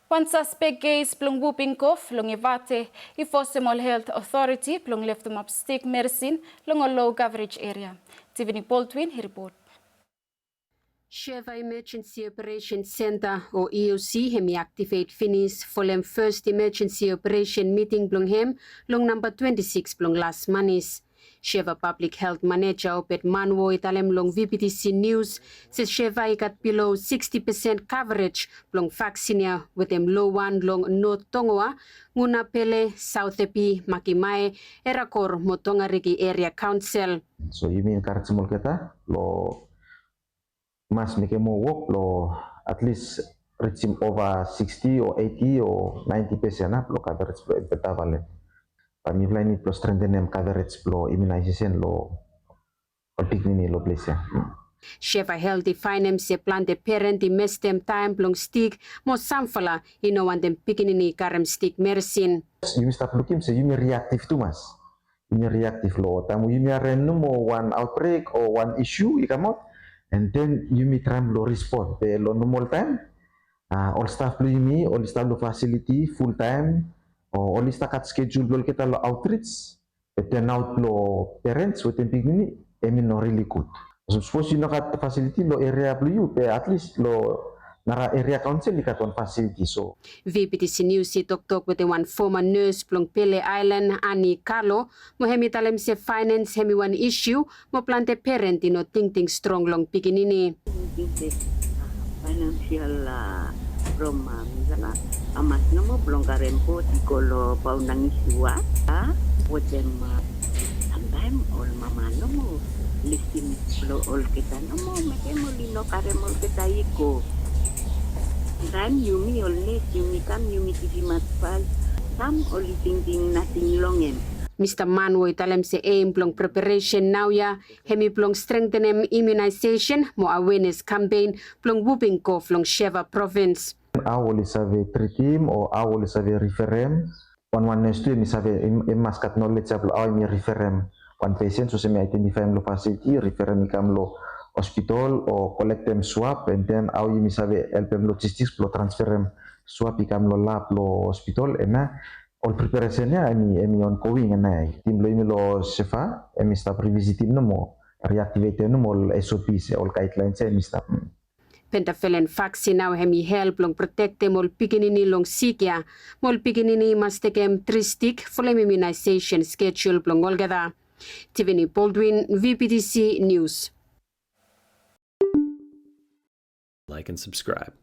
One suspect case plong WhoopingCough long Efate, Immunization Health Authority plong left them up stick medicine long a low coverage area. Tiffany Baldwin report. Sheva Emergency Operation Center or EOC hemi activate finish for them first emergency operation meeting plong hem long number 26 plong last manis. Sheva Public Health Manager Opet Manwo italem long VBTC News says Sheva ikat below 60% coverage plong vaccine with them low one long North Tongoa, Nguna Pele, South Epi, Makimae, Erakor, Motonga Rigi Area Council. So you mean kartsimol kita lo mas make mo work lo at least reaching over 60 or 80 or 90% up lo coverage lo betavale. Kami plan it lo strengthen them coverage lo immunization lo pigmini lo place ya. Sheva Health define them se plan the parent the mess them time long stick mo samfala want them pikinini karam stick medicine. You start looking so you reactive too mas. You reactive lo tamu you random or one outbreak or one issue you come out and then you may try to respond the normal time. All staff lo all staff lo facility full time or all staff kat schedule lo kita lo outreach but then out lo parents within pigmini no really good. So suppose you kat facility lo area lo at least lo nara area council ikat one facility so. VBTC News si talk with the one former nurse plong Pele Island Ani Carlo mo hemi talem se finance hemi one issue mo plante parent no ting strong long pikinini. Financial from misalnya amas namo plong karempo tikolo paunang isua what them sometime all mama namo listing lo all kita namo mekemo lino karemol kita iko. Time yumi only yumi kam yumi TV matfal some only thinking nothing long em. Mr. Manwo italem se aim plong preparation now ya hemi plong strengthen immunization mo awareness campaign plong WhoopingCough plong Sheva province. Awali save treatim o awali save referem one nurse tu mi save maskat knowledge ablo awi mi referem one patient so semi identify lo facility referem kam lo hospital or collect them swab and then how you misabe help them logistics lo transfer them swab ikam lo lab lo hospital ena all preparation ya emi ongoing ena tim lo imi lo sefa emi staff revisiting no mo reactivate no mo SOPs all guidelines emi staff Pentafelen vaccine now hemi help long protect them all pikinini long sikya mol pikinini mastekem 3 stick for immunization schedule plong olgada. Tiffany Baldwin, VBTC News. Like and subscribe.